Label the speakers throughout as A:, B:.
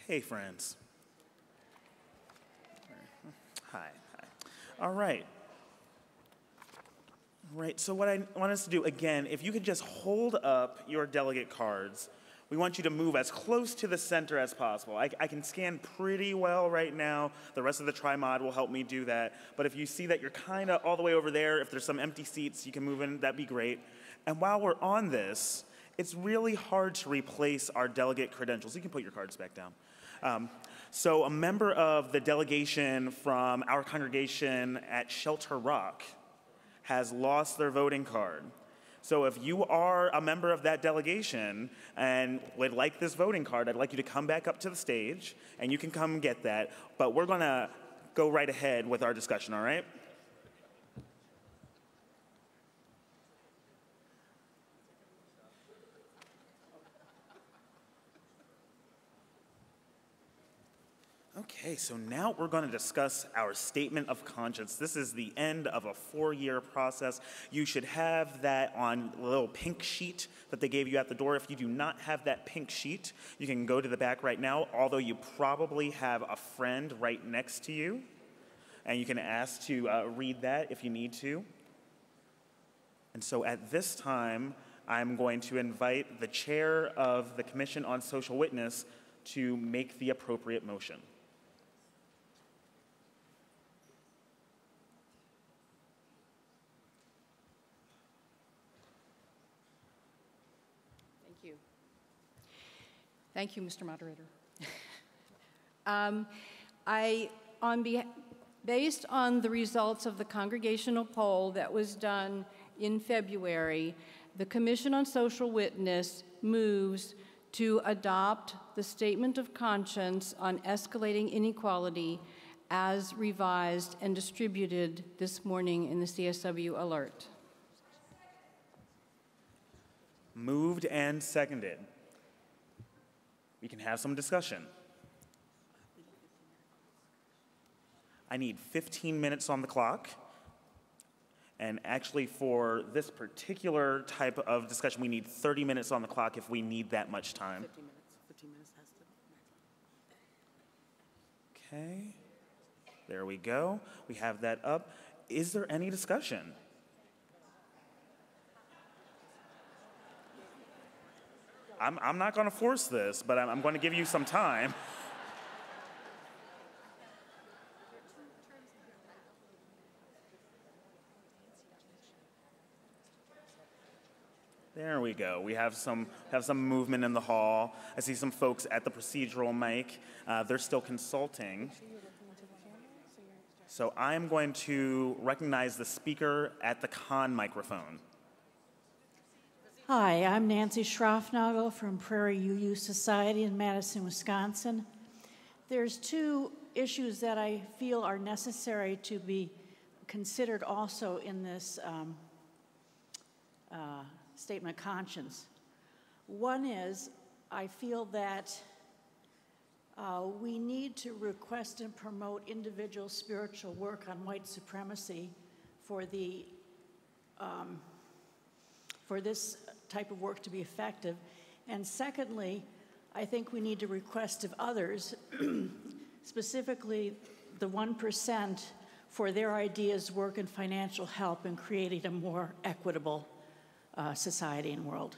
A: Hey, friends. Hi. All right. Right, so what I want us to do, again, if you could just hold up your delegate cards, we want you to move as close to the center as possible. I can scan pretty well right now. The rest of the tri-mod will help me do that. But if you see that you're kind of all the way over there, if there's some empty seats you can move in, that'd be great. And while we're on this, it's really hard to replace our delegate credentials. You can put your cards back down. So a member of the delegation from our congregation at Shelter Rock has lost their voting card. So if you are a member of that delegation and would like this voting card, I'd like you to come back up to the stage, and you can come get that. But we're going to go right ahead with our discussion, all right? Okay, so now we're going to discuss our statement of conscience. This is the end of a 4-year process. You should have that on a little pink sheet that they gave you at the door. If you do not have that pink sheet, you can go to the back right now, although you probably have a friend right next to you, and you can ask to read that if you need to. And so at this time, I'm going to invite the chair of the Commission on Social Witness to make the appropriate motion.
B: Thank you, Mr. Moderator. Based on the results of the congregational poll that was done in February, the Commission on Social Witness moves to adopt the Statement of Conscience on Escalating Inequality as revised and distributed this morning in the CSW Alert.
A: Moved and seconded. We can have some discussion. I need 15 minutes on the clock. And actually for this particular type of discussion, we need 30 minutes on the clock if we need that much time.
C: 15 minutes has to.
A: Okay, there we go. We have that up. Is there any discussion? I'm not going to force this, but I'm going to give you some time. There we go. We have some movement in the hall. I see some folks at the procedural mic. They're still consulting. So I'm going to recognize the speaker at the con microphone.
D: Hi, I'm Nancy Schroffnagel from Prairie UU Society in Madison, Wisconsin. There's 2 issues that I feel are necessary to be considered also in this statement of conscience. One is, I feel that we need to request and promote individual spiritual work on white supremacy for this type of work to be effective. And secondly, I think we need to request of others, specifically the 1%, for their ideas, work, and financial help in creating a more equitable society and world.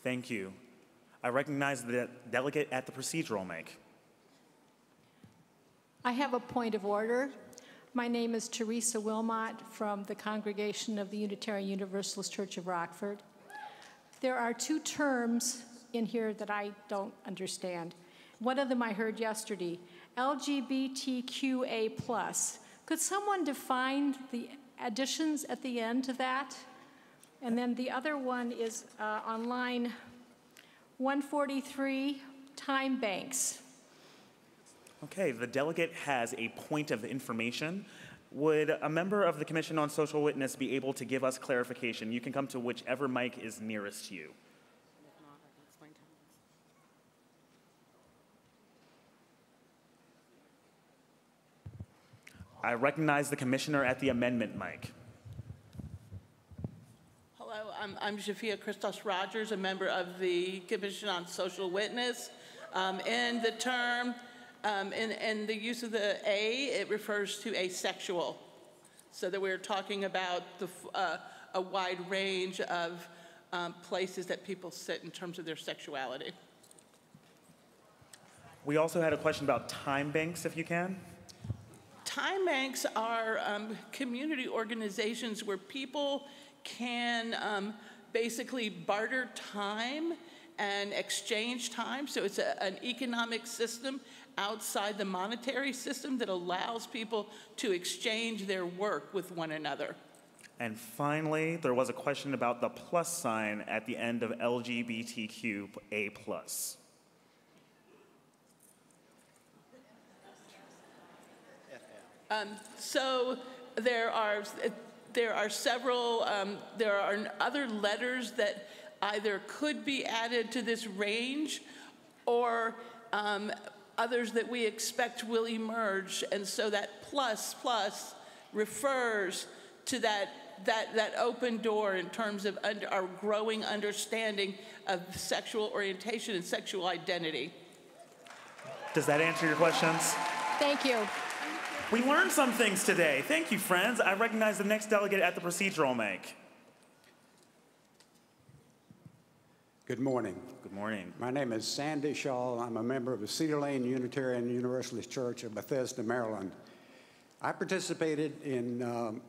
A: Thank you. I recognize the delegate at the procedural mic.
E: I have a point of order. My name is Teresa Wilmot from the congregation of the Unitarian Universalist Church of Rockford. There are 2 terms in here that I don't understand. One of them I heard yesterday, LGBTQA+. Could someone define the additions at the end to that? And then the other one is on line 143, time banks.
A: Okay, the delegate has a point of information. Would a member of the Commission on Social Witness be able to give us clarification? You can come to whichever mic is nearest to you. I recognize the commissioner at the amendment mic.
C: Hello,
F: I'm Jafia Christos Rogers, a member of the Commission on Social Witness. In the term, in the use of the A, it refers to asexual. So that we're talking about a wide range of places that people sit in terms of their sexuality.
A: We also had a question about time banks, if you can.
F: Time banks are community organizations where people can basically barter time and exchange time. So it's an economic system outside the monetary system that allows people to exchange their work with one another.
A: And finally, there was a question about the plus sign at the end of LGBTQA+.
F: So there are several, there are other letters that either could be added to this range or others that we expect will emerge. And so that plus refers to that open door in terms of our growing understanding of sexual orientation and sexual identity.
A: Does that answer your questions?
E: Thank you.
A: We learned some things today. Thank you, friends. I recognize the next delegate at the procedural mic.
G: Good morning.
A: Good morning.
G: My name is Sandy Shaw. I'm a member of the Cedar Lane Unitarian Universalist Church of Bethesda, Maryland. I participated in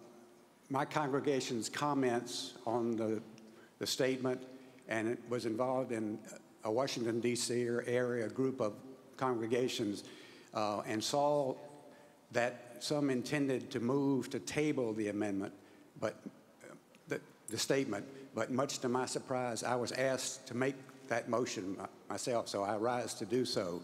G: my congregation's comments on the statement, and it was involved in a Washington, D.C. area group of congregations, and saw that some intended to move to table the amendment, but the statement. But much to my surprise, I was asked to make that motion myself, so I rise to do so.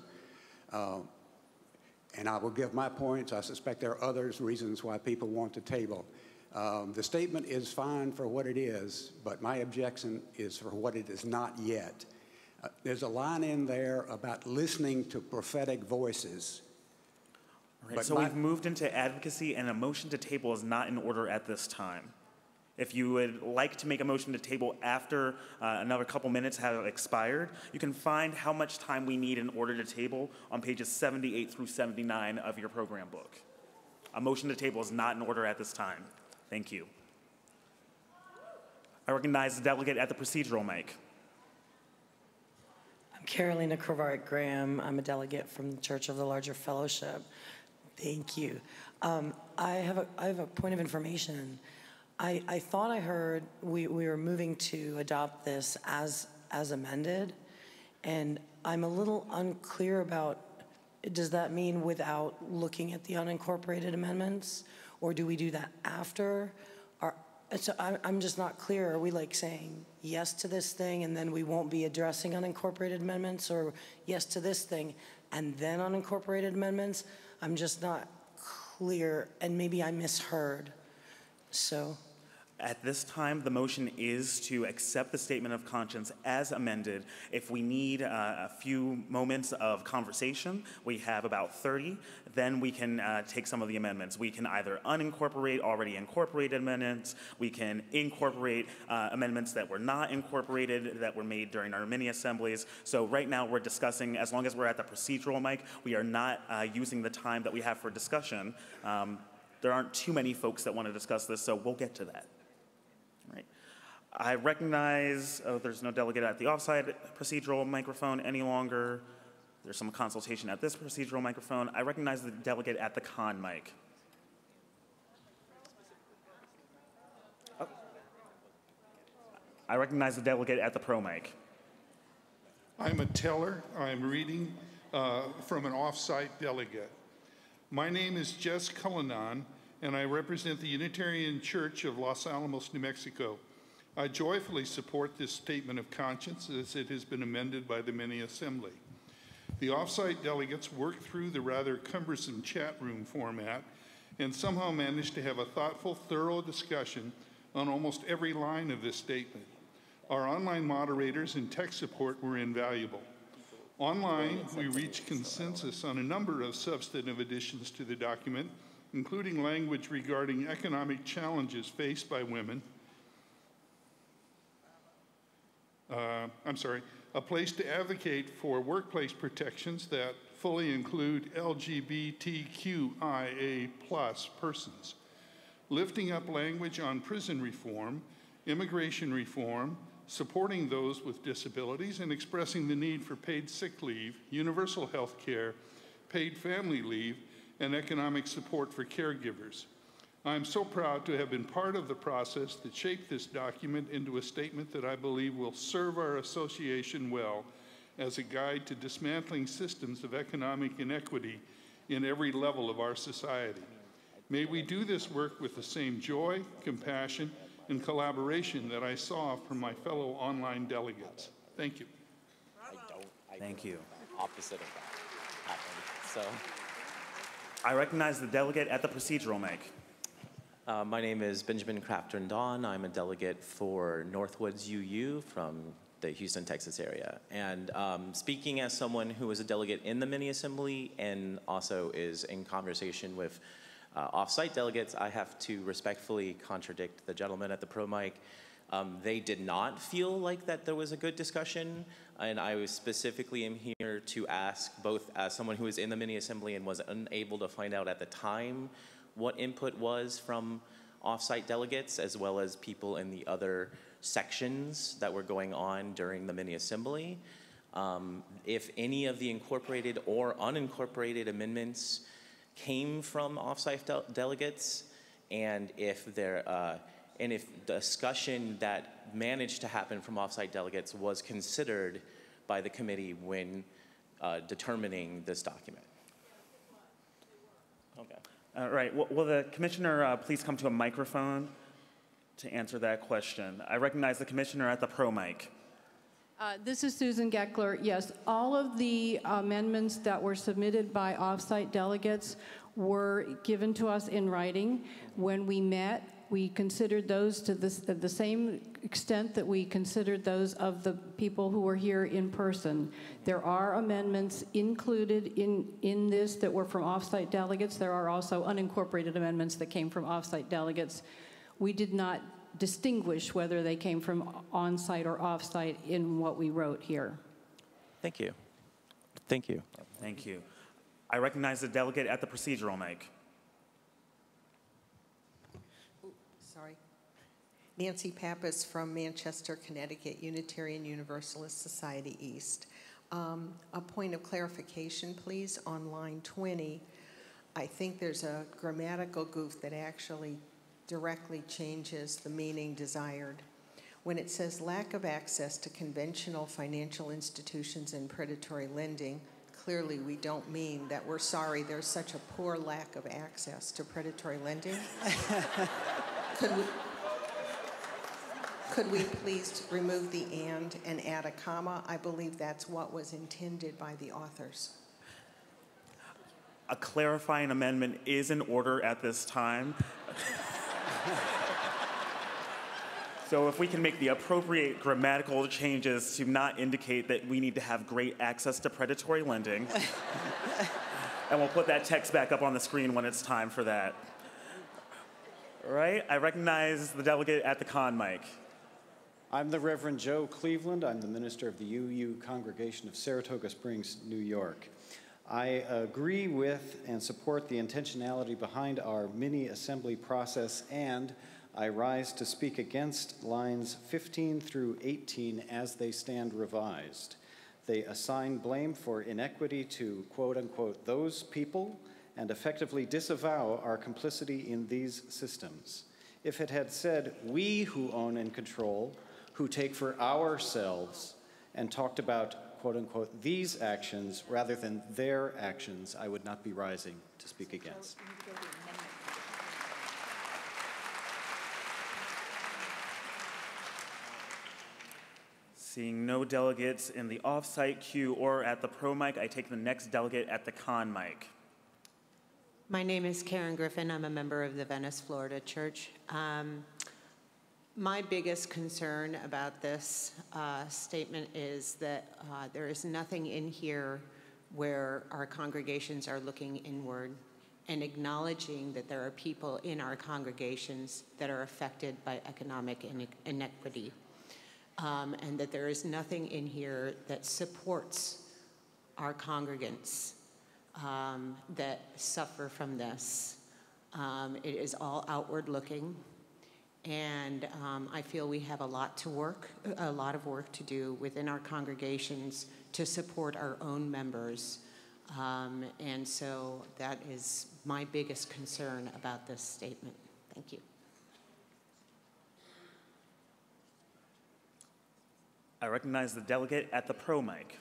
G: And I will give my points. I suspect there are others reasons why people want to table. The statement is fine for what it is, but my objection is for what it is not yet. There's a line in there about listening to prophetic voices.
A: All right, so we've moved into advocacy, and a motion to table is not in order at this time. If you would like to make a motion to table after another couple minutes have expired, you can find how much time we need in order to table on pages 78 through 79 of your program book. A motion to table is not in order at this time. Thank you. I recognize the delegate at the procedural mic.
C: I'm Carolina Kravart-Graham. I'm a delegate from the Church of the Larger Fellowship. Thank you. I have a point of information. I thought I heard we were moving to adopt this as amended, and I'm a little unclear about, does that mean without looking at the unincorporated amendments, or do we do that after? So I'm just not clear. Are we like saying yes to this thing and then we won't be addressing unincorporated amendments, or yes to this thing and then unincorporated amendments? I'm just not clear, and maybe I misheard. So.
A: At this time, the motion is to accept the statement of conscience as amended. If we need a few moments of conversation, we have about 30, then we can take some of the amendments. We can either unincorporate already incorporated amendments, we can incorporate amendments that were not incorporated, that were made during our mini assemblies. So right now we're discussing, as long as we're at the procedural mic, we are not using the time that we have for discussion. There aren't too many folks that want to discuss this, so we'll get to that. Right. I recognize, there's no delegate at the offside procedural microphone any longer. There's some consultation at this procedural microphone. I recognize the delegate at the con mic. Oh. I recognize the delegate at the pro mic.
H: I'm a teller. I'm reading from an off-site delegate. My name is Jess Cullinan, and I represent the Unitarian Church of Los Alamos, New Mexico. I joyfully support this statement of conscience as it has been amended by the mini assembly. The off-site delegates worked through the rather cumbersome chat room format and somehow managed to have a thoughtful, thorough discussion on almost every line of this statement. Our online moderators and tech support were invaluable. Online, we reached consensus on a number of substantive additions to the document, including language regarding economic challenges faced by women, a place to advocate for workplace protections that fully include LGBTQIA+ persons, lifting up language on prison reform, immigration reform, supporting those with disabilities, and expressing the need for paid sick leave, universal health care, paid family leave, and economic support for caregivers. I'm so proud to have been part of the process that shaped this document into a statement that I believe will serve our association well as a guide to dismantling systems of economic inequity in every level of our society. May we do this work with the same joy, compassion, and collaboration that I saw from my fellow online delegates. Thank you.
A: Thank you.
I: Opposite of that happened. So,
A: I recognize the delegate at the procedural mic.
I: my name is Benjamin Crafton-Dawn. I'm a delegate for Northwoods UU from the Houston, Texas area. And speaking as someone who was a delegate in the mini-assembly and also is in conversation with off-site delegates, I have to respectfully contradict the gentleman at the pro mic. They did not feel like that there was a good discussion, and I was specifically am here to ask, both as someone who was in the mini-assembly and was unable to find out at the time what input was from off-site delegates, as well as people in the other sections that were going on during the mini-assembly. If any of the incorporated or unincorporated amendments came from off-site delegates, and if discussion that managed to happen from off-site delegates was considered by the committee when determining this document. Okay.
A: All right. Will the commissioner please come to a microphone to answer that question? I recognize the commissioner at the pro mic.
B: This is Susan Geckler. Yes, all of the amendments that were submitted by off-site delegates were given to us in writing. When we met, we considered those to the same extent that we considered those of the people who were here in person. There are amendments included in this that were from off-site delegates. There are also unincorporated amendments that came from off-site delegates. We did not distinguish whether they came from on-site or off-site in what we wrote here.
I: Thank you. Thank you.
A: Thank you. I recognize the delegate at the procedural mic.
J: Sorry. Nancy Pappas from Manchester, Connecticut, Unitarian Universalist Society East. A point of clarification, please, on line 20. I think there's a grammatical goof that actually directly changes the meaning desired. When it says lack of access to conventional financial institutions and predatory lending, clearly we don't mean that we're sorry there's such a poor lack of access to predatory lending. Could we please remove the and add a comma? I believe that's what was intended by the authors.
A: A clarifying amendment is in order at this time. So if we can make the appropriate grammatical changes to not indicate that we need to have great access to predatory lending, and we'll put that text back up on the screen when it's time for that. All right, I recognize the delegate at the con mic.
K: I'm the Reverend Joe Cleveland. I'm the minister of the UU Congregation of Saratoga Springs, New York. I agree with and support the intentionality behind our mini-assembly process, and I rise to speak against lines 15 through 18 as they stand revised. They assign blame for inequity to, quote unquote, those people, and effectively disavow our complicity in these systems. If it had said, we who own and control, who take for ourselves, and talked about, quote unquote, these actions rather than their actions, I would not be rising to speak against.
A: Seeing no delegates in the off-site queue or at the pro mic, I take the next delegate at the con mic.
L: My name is Karen Griffin. I'm a member of the Venice, Florida Church. My biggest concern about this statement is that there is nothing in here where our congregations are looking inward and acknowledging that there are people in our congregations that are affected by economic inequity. and that there is nothing in here that supports our congregants that suffer from this. It is all outward looking, and I feel we have a lot of work to do within our congregations to support our own members. And so that is my biggest concern about this statement. Thank you.
A: I recognize the delegate at the pro mic.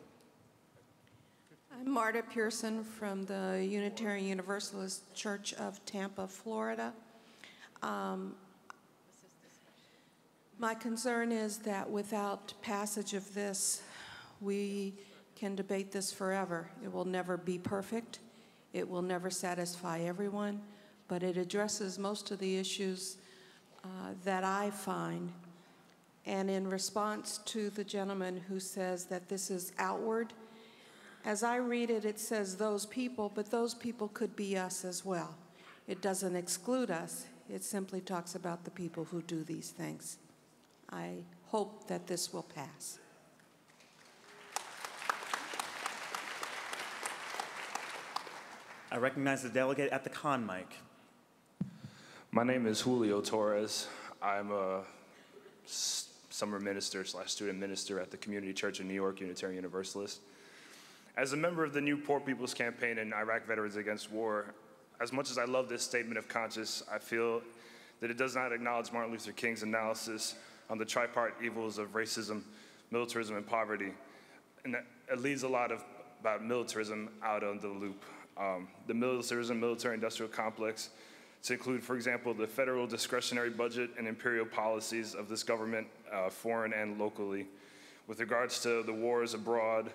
M: I'm Marta Pearson from the Unitarian Universalist Church of Tampa, Florida. My concern is that without passage of this, we can debate this forever. It will never be perfect. It will never satisfy everyone, but it addresses most of the issues that I find. And in response to the gentleman who says that this is outward, as I read it, it says those people, but those people could be us as well. It doesn't exclude us. It simply talks about the people who do these things. I hope that this will pass.
A: I recognize the delegate at the con mic.
N: My name is Julio Torres. I'm a summer minister / student minister at the Community Church in New York, Unitarian Universalist. As a member of the New Poor People's Campaign and Iraq Veterans Against War, as much as I love this statement of conscience, I feel that it does not acknowledge Martin Luther King's analysis on the tripartite evils of racism, militarism, and poverty. And it leaves a lot about militarism out of the loop. The militarism, military-industrial complex, to include, for example, the federal discretionary budget and imperial policies of this government, foreign and locally. With regards to the wars abroad,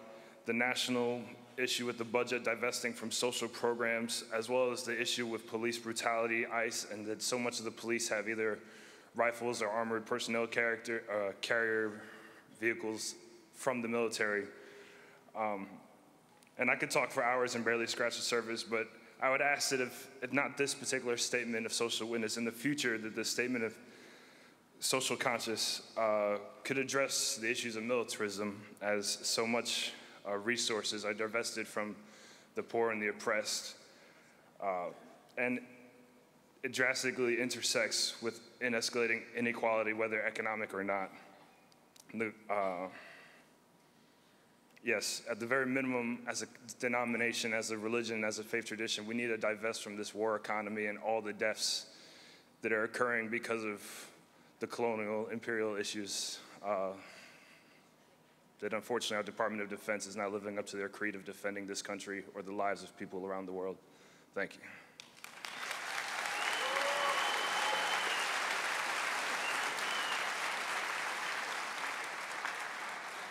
N: the national issue with the budget divesting from social programs, as well as the issue with police brutality, ICE, and that so much of the police have either rifles or armored personnel carrier vehicles from the military. And I could talk for hours and barely scratch the surface, but I would ask that if not this particular statement of social witness, in the future, that the statement of social conscience could address the issues of militarism, as so much resources are divested from the poor and the oppressed. And it drastically intersects with escalating inequality, whether economic or not. Yes, at the very minimum, as a denomination, as a religion, as a faith tradition, we need to divest from this war economy and all the deaths that are occurring because of the colonial imperial issues that unfortunately our Department of Defense is not living up to their creed of defending this country or the lives of people around the world. Thank you.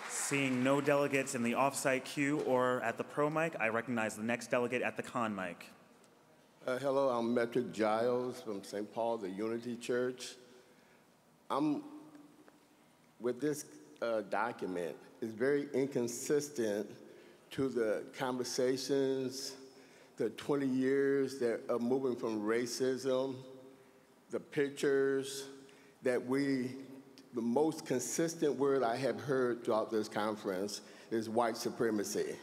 A: Seeing no delegates in the off-site queue or at the pro mic, I recognize the next delegate at the con mic.
O: Hello, I'm Metric Giles from St. Paul, the Unity Church. With this document, it's very inconsistent to the conversations, the 20 years that are moving from racism, the pictures that the most consistent word I have heard throughout this conference is white supremacy.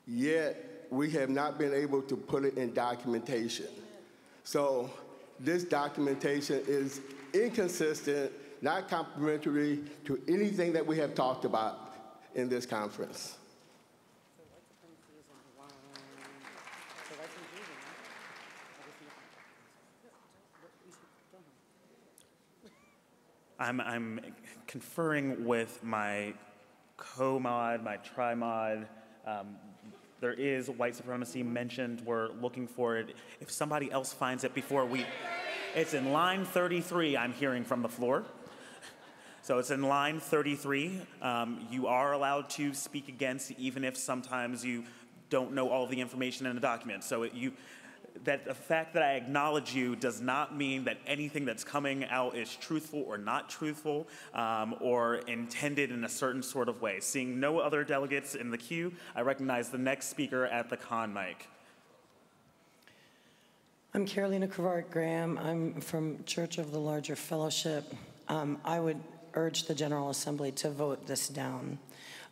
O: Yet, we have not been able to put it in documentation. So this documentation is inconsistent, not complementary to anything that we have talked about in this conference.
A: I'm conferring with my co-mod, my tri-mod. There is white supremacy mentioned. We're looking for it. If somebody else finds it before it's in line 33, I'm hearing from the floor. So it's in line 33. You are allowed to speak against, even if sometimes you don't know all the information in the document. So that the fact that I acknowledge you does not mean that anything that's coming out is truthful or not truthful or intended in a certain sort of way. Seeing no other delegates in the queue, I recognize the next speaker at the con mic.
C: I'm Carolina Kravart Graham. I'm from Church of the Larger Fellowship. I would urge the General Assembly to vote this down.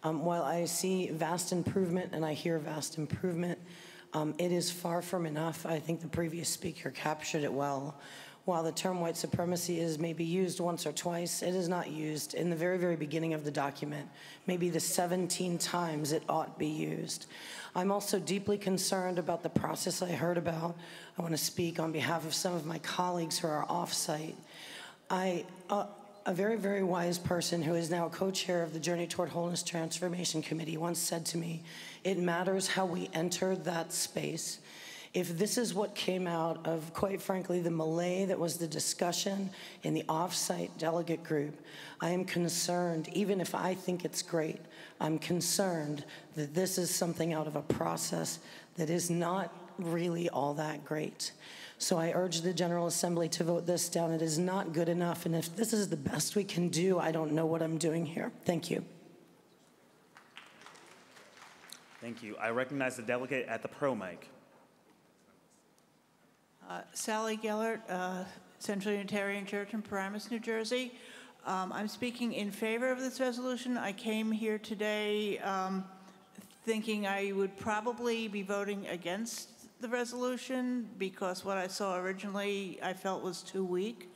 C: While I see vast improvement and I hear vast improvement, it is far from enough. I think the previous speaker captured it well. While the term white supremacy is maybe used once or twice, it is not used in the very, very beginning of the document, maybe the 17 times it ought be used. I'm also deeply concerned about the process I heard about. I want to speak on behalf of some of my colleagues who are off-site. A very, very wise person who is now co-chair of the Journey Toward Wholeness Transformation Committee once said to me, it matters how we enter that space. If this is what came out of, quite frankly, the melee that was the discussion in the off-site delegate group, I am concerned, even if I think it's great, I'm concerned that this is something out of a process that is not really all that great. So I urge the General Assembly to vote this down. It is not good enough, and if this is the best we can do, I don't know what I'm doing here. Thank you.
A: Thank you. I recognize the delegate at the pro mic.
P: Sally Gellert, Central Unitarian Church in Paramus, New Jersey. I'm speaking in favor of this resolution. I came here today thinking I would probably be voting against the resolution because what I saw originally I felt was too weak.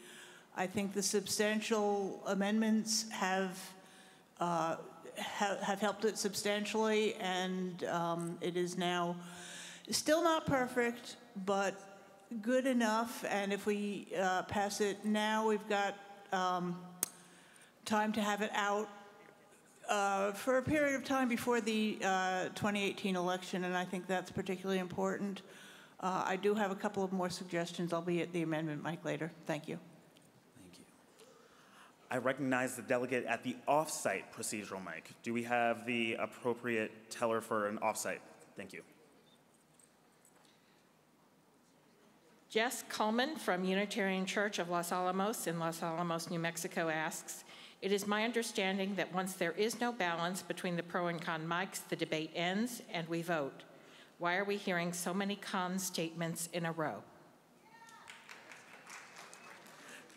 P: I think the substantial amendments have helped it substantially, and it is now still not perfect, but good enough. And if we pass it now, we've got time to have it out for a period of time before the 2018 election, and I think that's particularly important. I do have a couple of more suggestions. I'll be at the amendment mic later. Thank you.
A: Thank you. I recognize the delegate at the off-site procedural mic. Do we have the appropriate teller for an off-site? Thank you.
Q: Jess Coleman from Unitarian Church of Los Alamos in Los Alamos, New Mexico asks, it is my understanding that once there is no balance between the pro and con mics, the debate ends and we vote. Why are we hearing so many con statements in a row?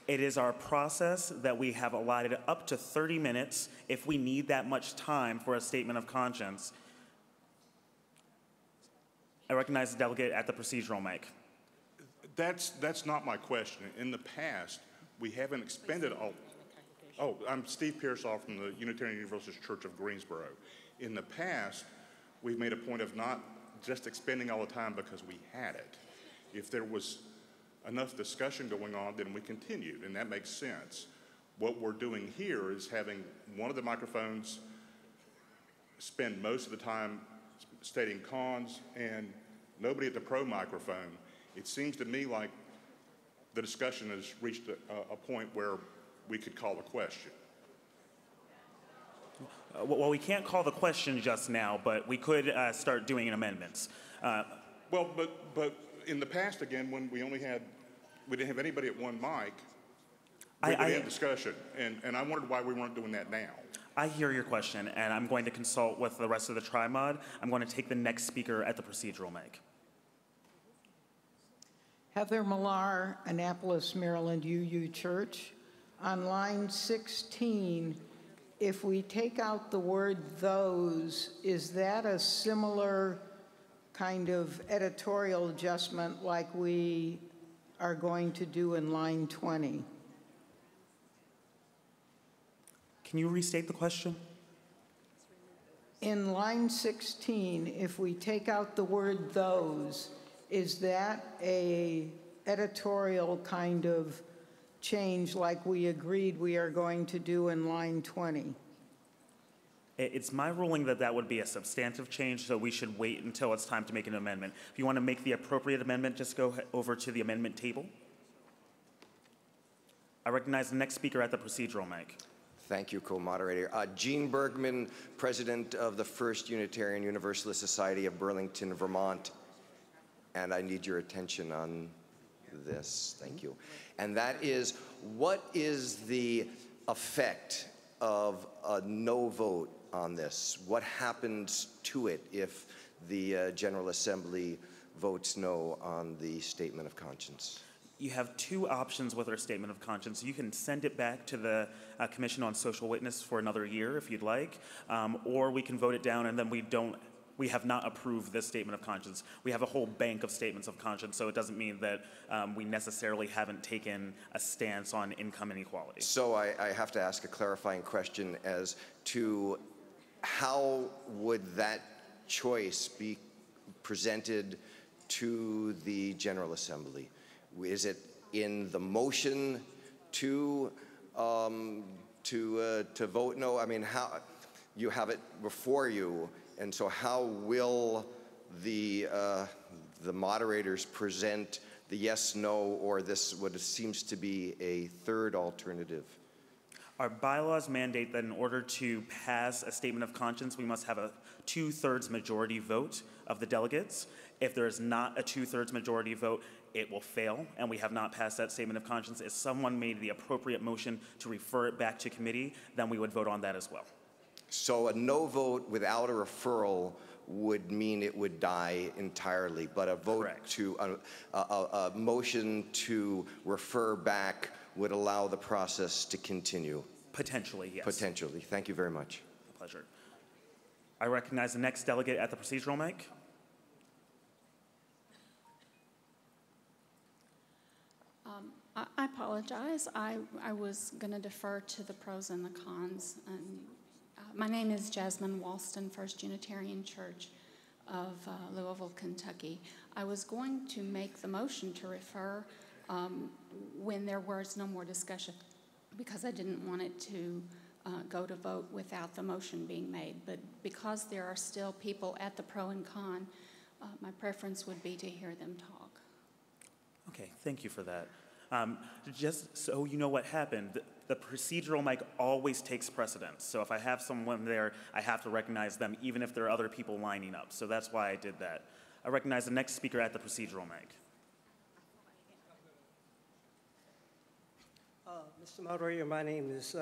A: It is our process that we have allotted up to 30 minutes if we need that much time for a statement of conscience. I recognize the delegate at the procedural mic.
R: That's not my question. In the past, we haven't expended all. Oh, I'm Steve Pearsall from the Unitarian Universalist Church of Greensboro. In the past, we've made a point of not just expending all the time because we had it. If there was enough discussion going on, then we continued, and that makes sense. What we're doing here is having one of the microphones spend most of the time stating cons and nobody at the pro microphone. It seems to me like the discussion has reached a point where we could call a question.
A: Well, we can't call the question just now, but we could start doing amendments.
R: Well, but in the past, again, when we didn't have anybody at one mic, we had discussion, and I wondered why we weren't doing that now.
A: I hear your question, and I'm going to consult with the rest of the tri-mod. I'm going to take the next speaker at the procedural mic.
S: Heather Millar, Annapolis, Maryland, UU Church. On line 16, if we take out the word those, is that a similar kind of editorial adjustment like we are going to do in line 20?
A: Can you restate the question?
S: In line 16, if we take out the word those, is that a editorial kind of change like we agreed we are going to do in line 20?
A: It's my ruling that that would be a substantive change, so we should wait until it's time to make an amendment. If you want to make the appropriate amendment, just go over to the amendment table. I recognize the next speaker at the procedural mic.
T: Thank you, co-moderator. Gene Bergman, president of the First Unitarian Universalist Society of Burlington, Vermont. And I need your attention on this. Thank you. And that is, what is the effect of a no vote on this? What happens to it if the General Assembly votes no on the statement of conscience?
A: You have two options with our statement of conscience. You can send it back to the Commission on Social Witness for another year if you'd like, or we can vote it down and then we have not approved this statement of conscience. We have a whole bank of statements of conscience, so it doesn't mean that we necessarily haven't taken a stance on income inequality.
T: So I have to ask a clarifying question as to how would that choice be presented to the General Assembly? Is it in the motion to vote no? I mean, how you have it before you, and so how will the moderators present the yes, no, or this what seems to be a third alternative?
A: Our bylaws mandate that in order to pass a statement of conscience, we must have a 2/3 majority vote of the delegates. If there is not a 2/3 majority vote, it will fail, and we have not passed that statement of conscience. If someone made the appropriate motion to refer it back to committee, then we would vote on that as well.
T: So a no vote without a referral would mean it would die entirely, but a vote to a motion to refer back would allow the process to continue.
A: Potentially, yes.
T: Potentially. Thank you very much.
A: A pleasure. I recognize the next delegate at the procedural mic.
U: I apologize. I was going to defer to the pros and the cons. My name is Jasmine Walston, First Unitarian Church of Louisville, Kentucky. I was going to make the motion to refer when there was no more discussion because I didn't want it to go to vote without the motion being made. But because there are still people at the pro and con, my preference would be to hear them talk.
A: Okay, thank you for that. Just so you know what happened, the procedural mic always takes precedence. So if I have someone there, I have to recognize them, even if there are other people lining up. So that's why I did that. I recognize the next speaker at the procedural mic.
V: Mr. Moderator, my name is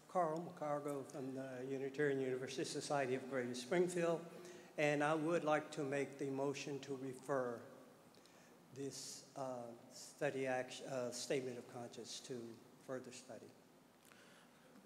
V: Carl McCargo from the Unitarian Universalist Society of Greater Springfield, and I would like to make the motion to refer this statement of conscience to further study.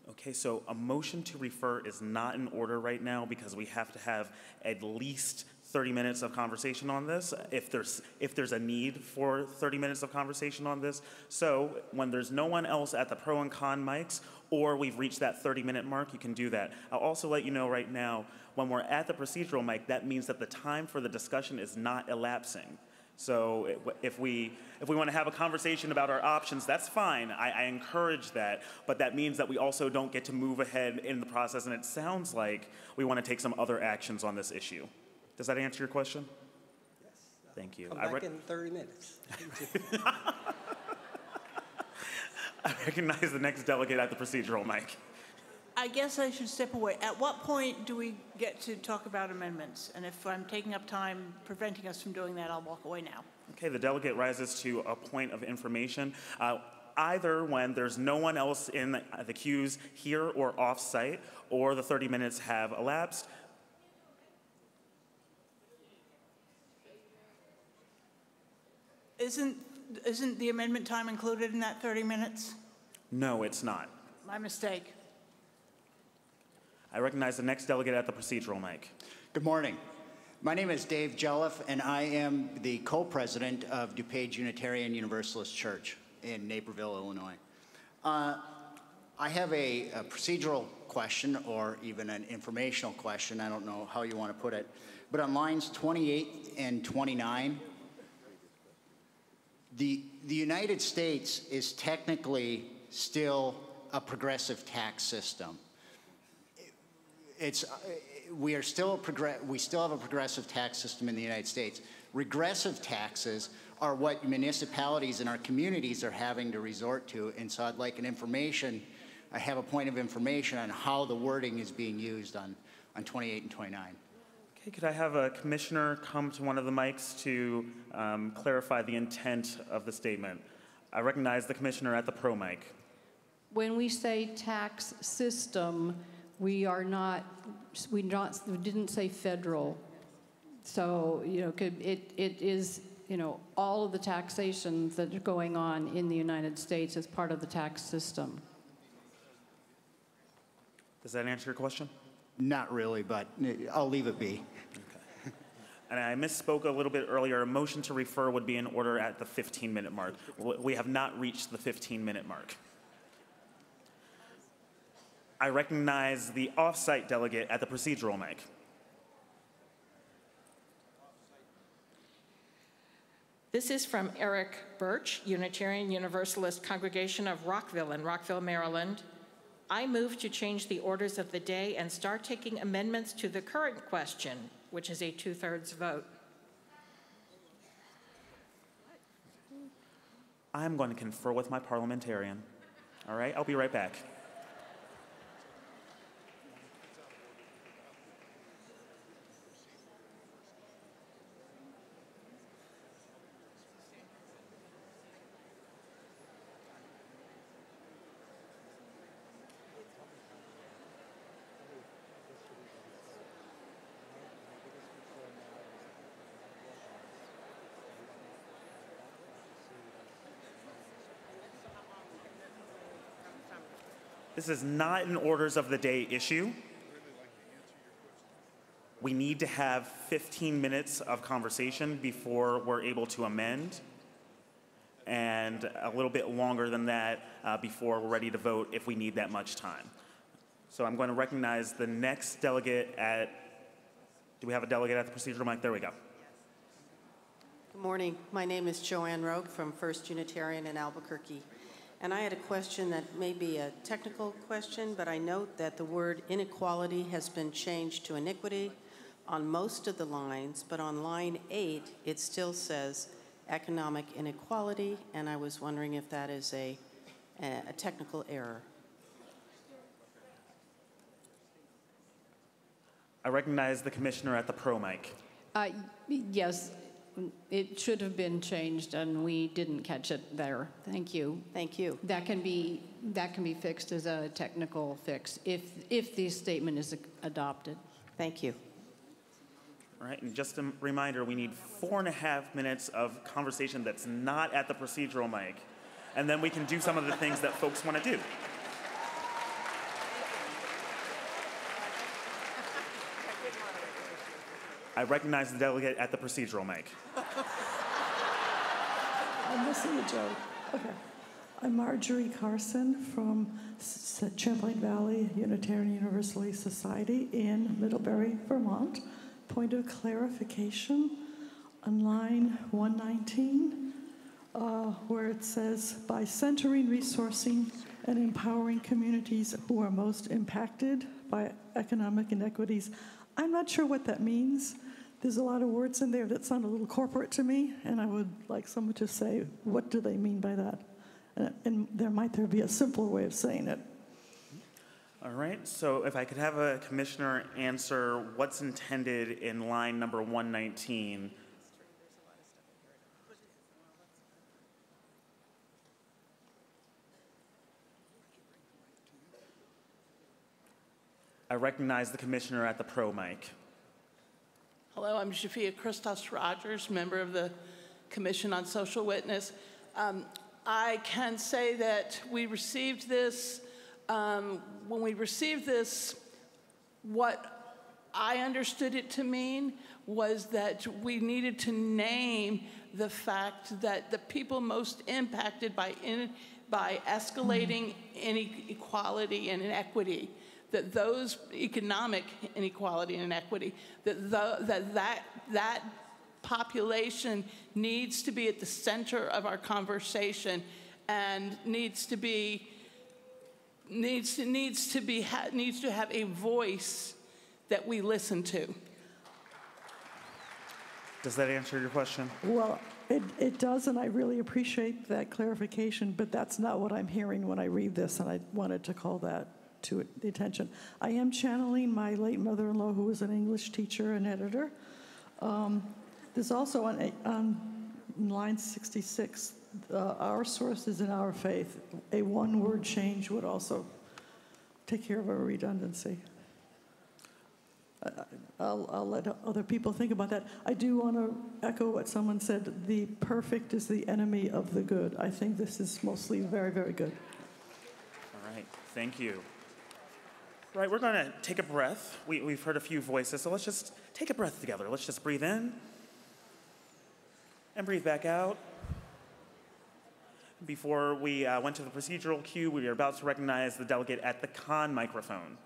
A: Okay, so a motion to refer is not in order right now because we have to have at least 30 minutes of conversation on this, if there's a need for 30 minutes of conversation on this. So when there's no one else at the pro and con mics, or we've reached that 30-minute mark, you can do that. I'll also let you know right now, when we're at the procedural mic, that means that the time for the discussion is not elapsing. So if we want to have a conversation about our options, that's fine. I encourage that, but that means that we also don't get to move ahead in the process, and it sounds like we want to take some other actions on this issue. Does that answer your question?
V: Yes.
A: Thank you.
V: Come back in 30 minutes.
A: I recognize the next delegate at the procedural mic.
P: I guess I should step away. At what point do we get to talk about amendments? And if I'm taking up time preventing us from doing that, I'll walk away now.
A: Okay, the delegate rises to a point of information. Either when there's no one else in the queues here or off-site, or the 30 minutes have elapsed.
P: Isn't the amendment time included in that 30 minutes?
A: No, it's not.
P: My mistake.
A: I recognize the next delegate at the procedural mic.
W: Good morning. My name is Dave Jelliff, and I am the co-president of DuPage Unitarian Universalist Church in Naperville, Illinois. I have a procedural question, or even an informational question. I don't know how you want to put it. But on lines 28 and 29, the United States is technically still a progressive tax system. We still have a progressive tax system in the United States. Regressive taxes are what municipalities in our communities are having to resort to, and so I'd like I have a point of information on how the wording is being used on 28 and 29.
A: Okay, could I have a commissioner come to one of the mics to clarify the intent of the statement? I recognize the commissioner at the pro mic.
B: When we say tax system, we didn't say federal. So, it is all of the taxations that are going on in the United States as part of the tax system.
A: Does that answer your question?
W: Not really, but I'll leave it be.
A: And I misspoke a little bit earlier. A motion to refer would be in order at the 15-minute mark. We have not reached the 15-minute mark. I recognize the off-site delegate at the procedural mic.
Q: This is from Eric Birch, Unitarian Universalist Congregation of Rockville in Rockville, Maryland. I move to change the orders of the day and start taking amendments to the current question, which is a 2/3 vote.
A: I'm going to confer with my parliamentarian. All right, I'll be right back. This is not an orders of the day issue. We need to have 15 minutes of conversation before we're able to amend, and a little bit longer than that before we're ready to vote if we need that much time. So I'm going to recognize the next delegate at, do we have a delegate at the procedural mic? There we go.
D: Good morning. My name is Joanne Rogue from First Unitarian in Albuquerque. And I had a question that may be a technical question, but I note that the word inequality has been changed to iniquity on most of the lines, but on line 8, it still says economic inequality, and I was wondering if that is a technical error.
A: I recognize the commissioner at the pro mic.
B: Yes, it should have been changed, and we didn't catch it there. Thank you.
D: Thank you.
B: That can be fixed as a technical fix if the statement is adopted.
D: Thank you.
A: All right, and just a reminder, we need 4.5 minutes of conversation that's not at the procedural mic, and then we can do some of the things that folks want to do. I recognize the delegate at the procedural mic.
E: I'm missing a joke. Okay. I'm Marjorie Carson from Champlain Valley Unitarian Universalist Society in Middlebury, Vermont. Point of clarification on line 119, where it says, by centering, resourcing, and empowering communities who are most impacted by economic inequities. I'm not sure what that means. There's a lot of words in there that sound a little corporate to me, and I would like someone to say, what do they mean by that? And there be a simpler way of saying it.
A: All right, so if I could have a commissioner answer what's intended in line number 119. I recognize the commissioner at the pro mic.
F: Hello, I'm Shafia Christos Rogers, member of the Commission on Social Witness. I can say that we received this, when we received this, what I understood it to mean was that we needed to name the fact that the people most impacted by escalating inequality and inequity, that those economic inequality and inequity, that population needs to be at the center of our conversation and needs to have a voice that we listen to.
A: Does that answer your question?
E: Well, it does, and I really appreciate that clarification, but that's not what I'm hearing when I read this, and I wanted to call that to the attention. I am channeling my late mother-in-law, who was an English teacher and editor. There's also on line 66, our sources in our faith, a one-word change would also take care of a redundancy. I'll let other people think about that. I do want to echo what someone said, the perfect is the enemy of the good. I think this is mostly very, very good.
A: All right, thank you. Right, we're going to take a breath. We've heard a few voices, so let's just take a breath together. Let's just breathe in and breathe back out. Before we went to the procedural cue, we were about to recognize the delegate at the con microphone.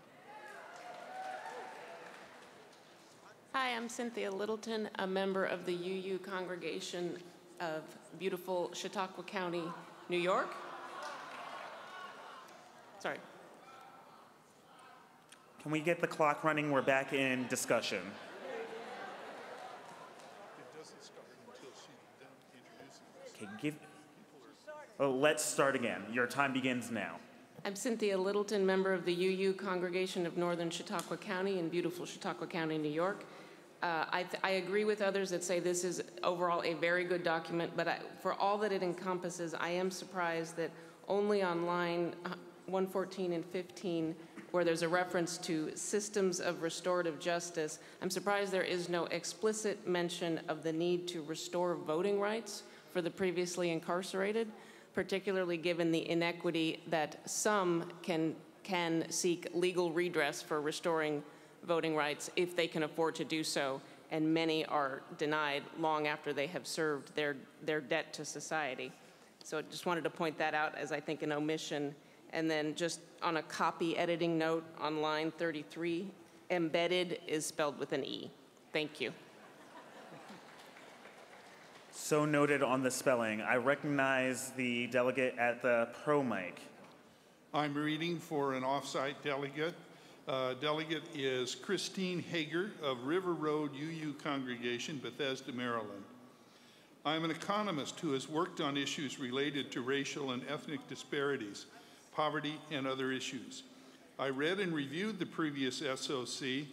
G: Hi, I'm Cynthia Littleton, a member of the UU congregation of beautiful Chautauqua County, New York. Sorry.
A: Can we get the clock running? We're back in discussion. Okay, let's start again. Your time begins now.
G: I'm Cynthia Littleton, member of the UU congregation of Northern Chautauqua County in beautiful Chautauqua County, New York. I agree with others that say this is overall a very good document, but for all that it encompasses, I am surprised that only on line 114 and 15, where there's a reference to systems of restorative justice, I'm surprised there is no explicit mention of the need to restore voting rights for the previously incarcerated, particularly given the inequity that some can seek legal redress for restoring voting rights if they can afford to do so, and many are denied long after they have served their debt to society. So I just wanted to point that out as I think an omission. And then just on a copy editing note on line 33, embedded is spelled with an E. Thank you.
A: So noted on the spelling. I recognize the delegate at the pro mic.
H: I'm reading for an off-site delegate. Delegate is Christine Hager of River Road UU Congregation, Bethesda, Maryland. I'm an economist who has worked on issues related to racial and ethnic disparities, poverty, and other issues. I read and reviewed the previous SOC,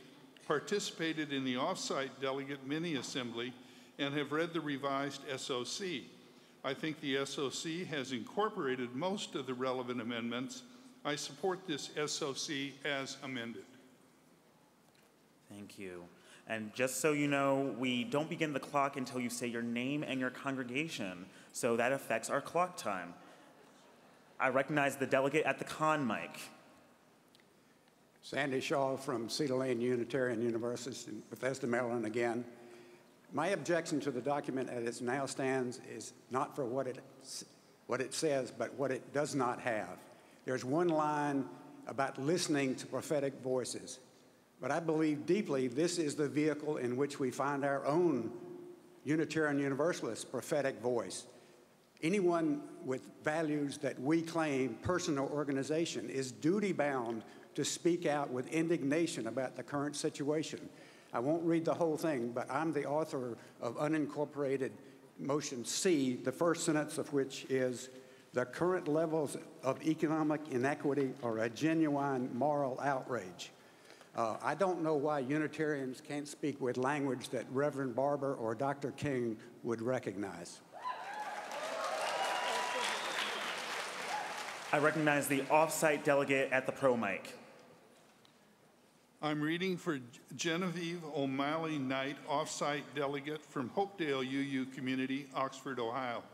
H: participated in the off-site delegate mini-assembly, and have read the revised SOC. I think the SOC has incorporated most of the relevant amendments. I support this SOC as amended.
A: Thank you. And just so you know, we don't begin the clock until you say your name and your congregation, so that affects our clock time. I recognize the delegate at the con mic.
I: Sandy Shaw from Cedar Lane Unitarian Universalist in Bethesda, Maryland again. My objection to the document as it now stands is not for what it says, but what it does not have. There's one line about listening to prophetic voices, but I believe deeply this is the vehicle in which we find our own Unitarian Universalist prophetic voice. Anyone with values that we claim, person or organization, is duty-bound to speak out with indignation about the current situation. I won't read the whole thing, but I'm the author of unincorporated motion C, the first sentence of which is, the current levels of economic inequity are a genuine moral outrage. I don't know why Unitarians can't speak with language that Reverend Barber or Dr. King would recognize.
A: I recognize the off-site delegate at the pro mic.
H: I'm reading for Genevieve O'Malley Knight, off-site delegate from Hopedale UU Community, Oxford, Ohio.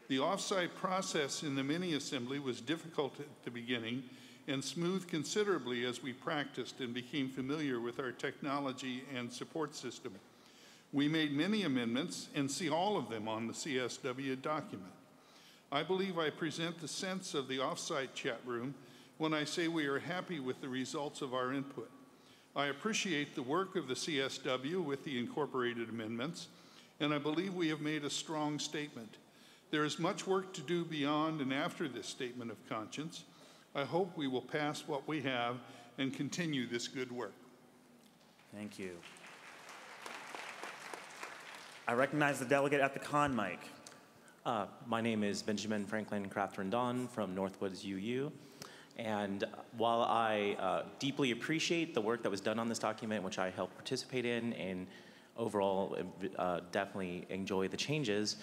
H: The off-site process in the mini-assembly was difficult at the beginning and smoothed considerably as we practiced and became familiar with our technology and support system. We made many amendments and see all of them on the CSW document. I believe I present the sense of the off-site chat room when I say we are happy with the results of our input. I appreciate the work of the CSW with the incorporated amendments, and I believe we have made a strong statement. There is much work to do beyond and after this statement of conscience. I hope we will pass what we have and continue this good work.
A: Thank you. I recognize the delegate at the con mic.
X: My name is Benjamin Franklin Craft-Rendon from Northwoods UU. And while I deeply appreciate the work that was done on this document, which I helped participate in, and overall definitely enjoy the changes,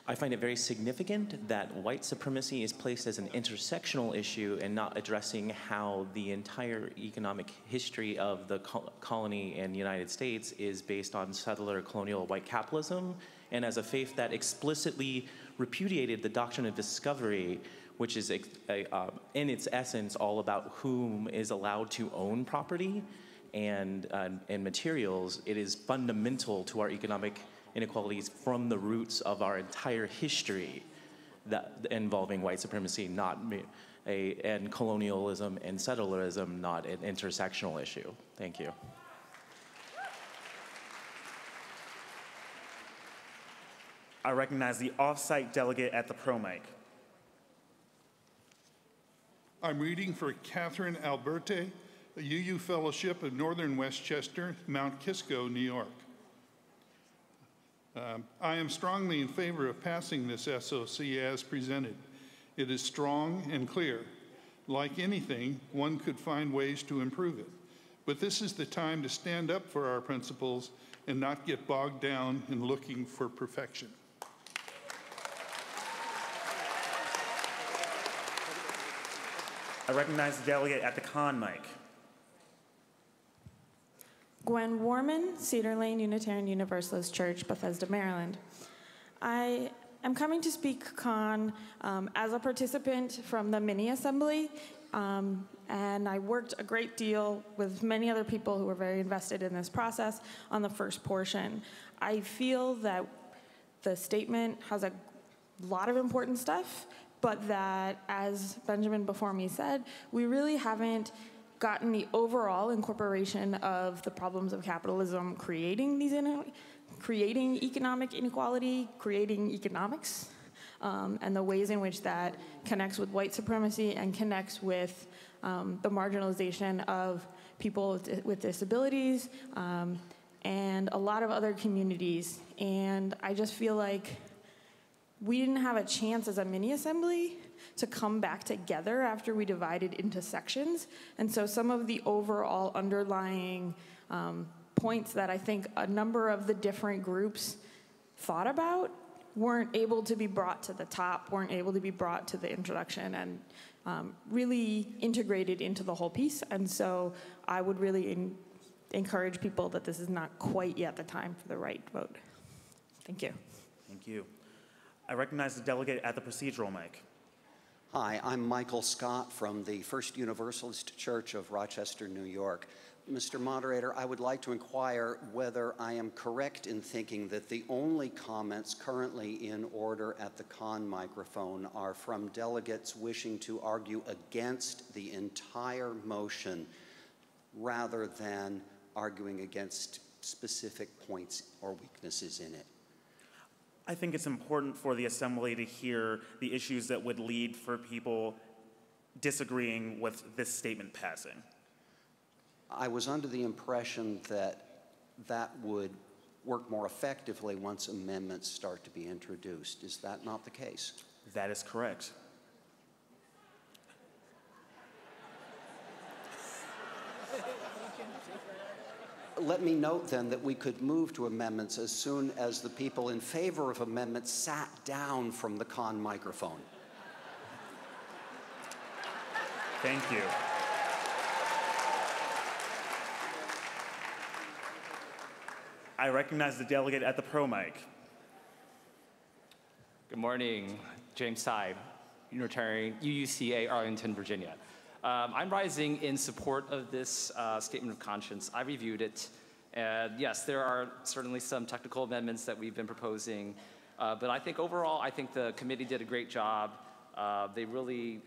X: I find it very significant that white supremacy is placed as an intersectional issue and not addressing how the entire economic history of the colony and the United States is based on settler colonial white capitalism, and as a faith that explicitly repudiated the doctrine of discovery, which is in its essence all about whom is allowed to own property and materials. It is fundamental to our economic inequalities from the roots of our entire history that involving white supremacy, and colonialism and settlerism, not an intersectional issue. Thank you.
A: I recognize the off-site delegate at the pro mic.
H: I'm reading for Catherine Alberte, a UU Fellowship of Northern Westchester, Mount Kisco, New York. I am strongly in favor of passing this SOC as presented. It is strong and clear. Like anything, one could find ways to improve it. But this is the time to stand up for our principles and not get bogged down in looking for perfection.
A: I recognize the delegate at the con mic.
J: Gwen Warman, Cedar Lane Unitarian Universalist Church, Bethesda, Maryland. I am coming to speak con as a participant from the mini assembly, and I worked a great deal with many other people who were very invested in this process on the first portion. I feel that the statement has a lot of important stuff, but that, as Benjamin before me said, we really haven't gotten the overall incorporation of the problems of capitalism creating economic inequality, creating economics, and the ways in which that connects with white supremacy and connects with the marginalization of people with disabilities and a lot of other communities. And I just feel like we didn't have a chance as a mini-assembly to come back together after we divided into sections. And so some of the overall underlying points that I think a number of the different groups thought about weren't able to be brought to the top, weren't able to be brought to the introduction and really integrated into the whole piece. And so I would really encourage people that this is not quite yet the time for the right vote. Thank you.
A: Thank you. I recognize the delegate at the procedural mic.
K: Hi, I'm Michael Scott from the First Universalist Church of Rochester, New York. Mr. Moderator, I would like to inquire whether I am correct in thinking that the only comments currently in order at the con microphone are from delegates wishing to argue against the entire motion rather than arguing against specific points or weaknesses in it.
A: I think it's important for the assembly to hear the issues that would lead for people disagreeing with this statement passing.
K: I was under the impression that that would work more effectively once amendments start to be introduced. Is that not the case?
A: That is correct.
K: Let me note then that we could move to amendments as soon as the people in favor of amendments sat down from the con microphone.
A: Thank you. I recognize the delegate at the pro mic.
L: Good morning, James Sy, Unitarian, UUCA, Arlington, Virginia. I'm rising in support of this statement of conscience. I reviewed it, and yes, there are certainly some technical amendments that we've been proposing, but I think overall, I think the committee did a great job. They really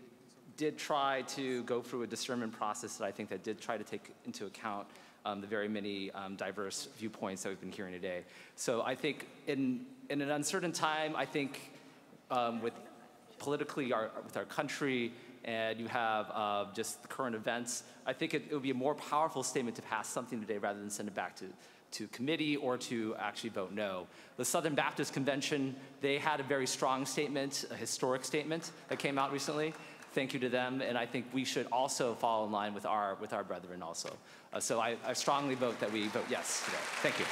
L: did try to go through a discernment process that I think that did try to take into account the very many diverse viewpoints that we've been hearing today. So I think in an uncertain time, I think with politically with our country, and you have just the current events, I think it would be a more powerful statement to pass something today rather than send it back to committee or to actually vote no. The Southern Baptist Convention, they had a very strong statement, a historic statement that came out recently. Thank you to them, and I think we should also fall in line with our brethren also. So I strongly vote that we vote yes today. Thank you.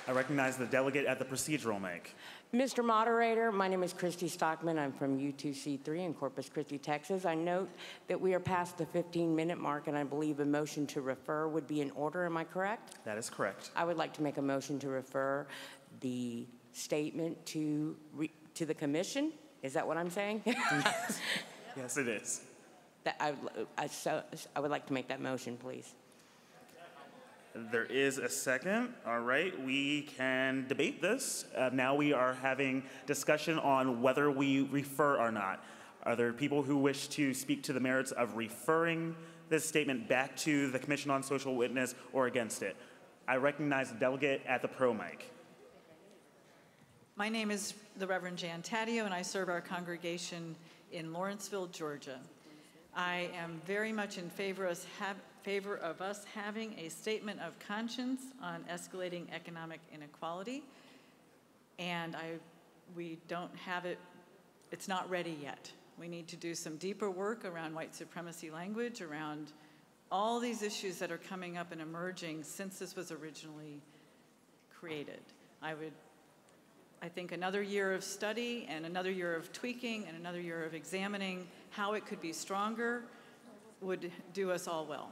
A: I recognize the delegate at the procedural mic.
C: Mr. Moderator, my name is Christy Stockman. I'm from U2C3 in Corpus Christi, Texas. I note that we are past the 15-minute mark, and I believe a motion to refer would be in order. Am I correct?
A: That is correct.
C: I would like to make a motion to refer the statement to the commission. Is that what I'm saying?
A: Yes, it is.
C: I would like to make that motion, please.
A: There is a second. All right, we can debate this. Now we are having discussion on whether we refer or not. Are there people who wish to speak to the merits of referring this statement back to the Commission on Social Witness or against it? I recognize the delegate at the pro mic.
M: My name is the Reverend Jan Taddeo, and I serve our congregation in Lawrenceville, Georgia. I am very much in favor of us having a statement of conscience on escalating economic inequality, and we don't have it, it's not ready yet. We need to do some deeper work around white supremacy language, around all these issues that are coming up and emerging since this was originally created. I think another year of study and another year of tweaking and another year of examining how it could be stronger would do us all well.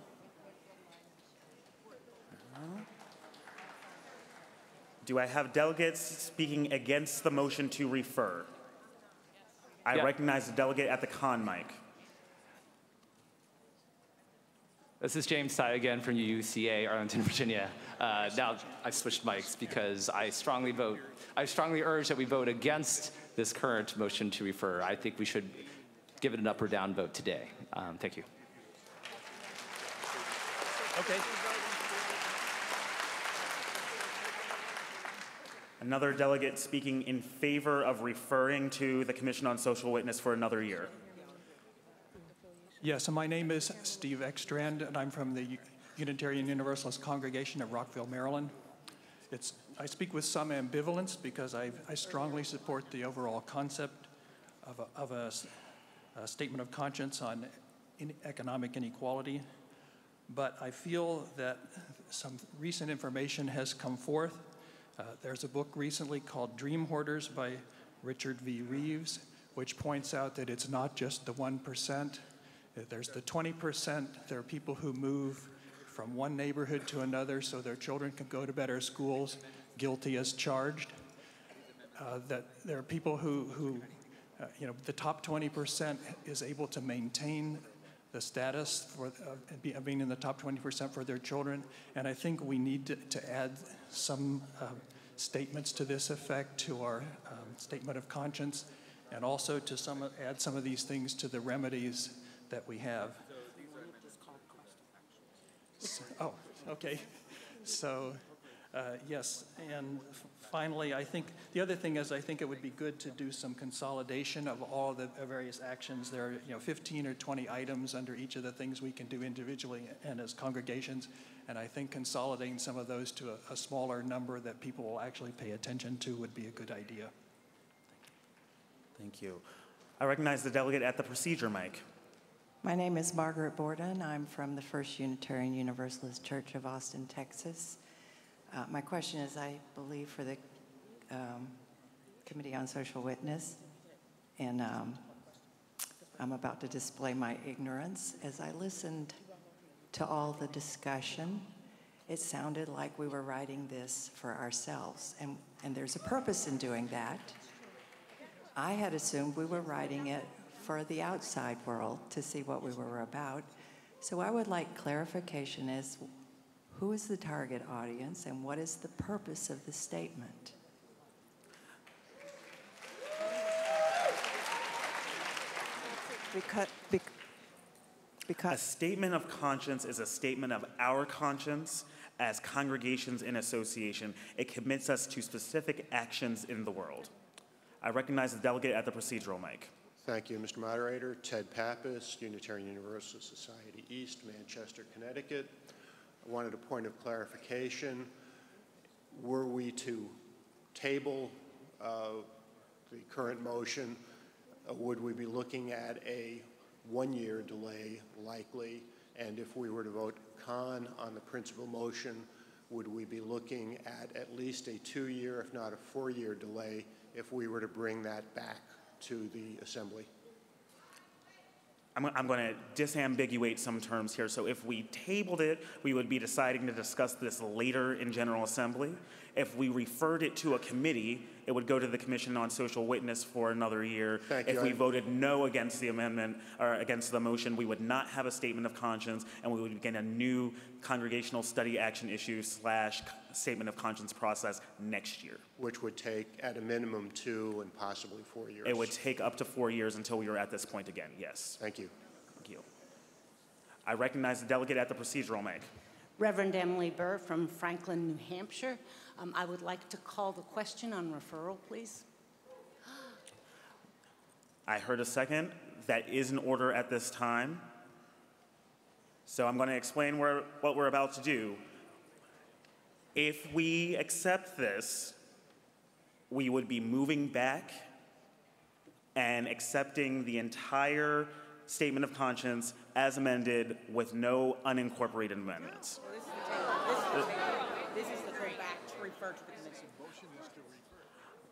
A: Do I have delegates speaking against the motion to refer? I recognize the delegate at the con mic.
L: This is James Tsai again from UCA, Arlington, Virginia. Now I've switched mics because I strongly urge that we vote against this current motion to refer. I think we should give it an up or down vote today. Thank you.
A: Okay. Another delegate speaking in favor of referring to the Commission on Social Witness for another year.
N: Yes, and my name is Steve Ekstrand, and I'm from the Unitarian Universalist congregation of Rockville, Maryland. I speak with some ambivalence because I strongly support the overall concept of a statement of conscience on economic inequality, but I feel that some recent information has come forth. There's a book recently called Dream Hoarders by Richard V. Reeves, which points out that it's not just the 1%. There's the 20%. There are people who move from one neighborhood to another so their children can go to better schools, guilty as charged. That there are people who the top 20% is able to maintain the status of being in the top 20% for their children. And I think we need to add some statements to this effect to our statement of conscience, and also to add some of these things to the remedies that we have. Oh, okay. So, yes, and finally, I think the other thing is I think it would be good to do some consolidation of all the various actions. There are 15 or 20 items under each of the things we can do individually and as congregations, and I think consolidating some of those to a smaller number that people will actually pay attention to would be a good idea.
A: Thank you. I recognize the delegate at the procedure mic.
O: My name is Margaret Borden. I'm from the First Unitarian Universalist Church of Austin, Texas. My question is, I believe, for the Committee on Social Witness, and I'm about to display my ignorance. As I listened to all the discussion, it sounded like we were writing this for ourselves, and there's a purpose in doing that. I had assumed we were writing it for the outside world to see what we were about. So I would like clarification as who is the target audience and what is the purpose of the statement?
A: Because a statement of conscience is a statement of our conscience as congregations in association. It commits us to specific actions in the world. I recognize the delegate at the procedural mic.
Y: Thank you, Mr. Moderator. Ted Pappas, Unitarian Universalist Society East, Manchester, Connecticut. I wanted a point of clarification. Were we to table the current motion, would we be looking at a one-year delay likely? And if we were to vote con on the principal motion, would we be looking at least a 2-year, if not a 4-year delay if we were to bring that back to the Assembly?
A: I'm going to disambiguate some terms here. So if we tabled it, we would be deciding to discuss this later in General Assembly. If we referred it to a committee, it would go to the Commission on Social Witness for another year. If we voted no against the amendment or against the motion, we would not have a statement of conscience, and we would begin a new congregational study action issue / statement of conscience process next year.
Y: Which would take at a minimum 2 and possibly 4 years.
A: It would take up to 4 years until we were at this point again, yes.
Y: Thank you.
A: Thank you. I recognize the delegate at the procedural mic.
R: Reverend Emily Burr from Franklin, New Hampshire. I would like to call the question on referral, please.
A: I heard a second. That is in order at this time. So I'm going to explain what we're about to do. If we accept this, we would be moving back and accepting the entire statement of conscience as amended with no unincorporated amendments.
R: This is the go back to refer to the commission.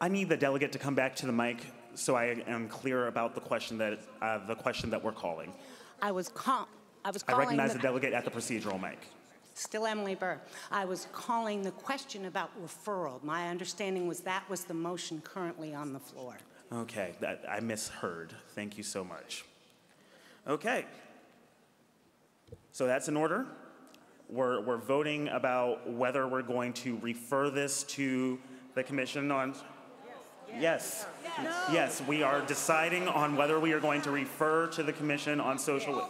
A: I need the delegate to come back to the mic so I am clear about the question that we're calling.
R: I
A: recognize the delegate at the procedural mic.
R: Still Emily Burr. I was calling the question about referral. My understanding was that was the motion currently on the floor.
A: Okay, I misheard. Thank you so much. Okay. So that's in order. We're voting about whether we're going to refer this to the Commission on... Yes. Yes, we are deciding on whether we are going to refer to the Commission on Social...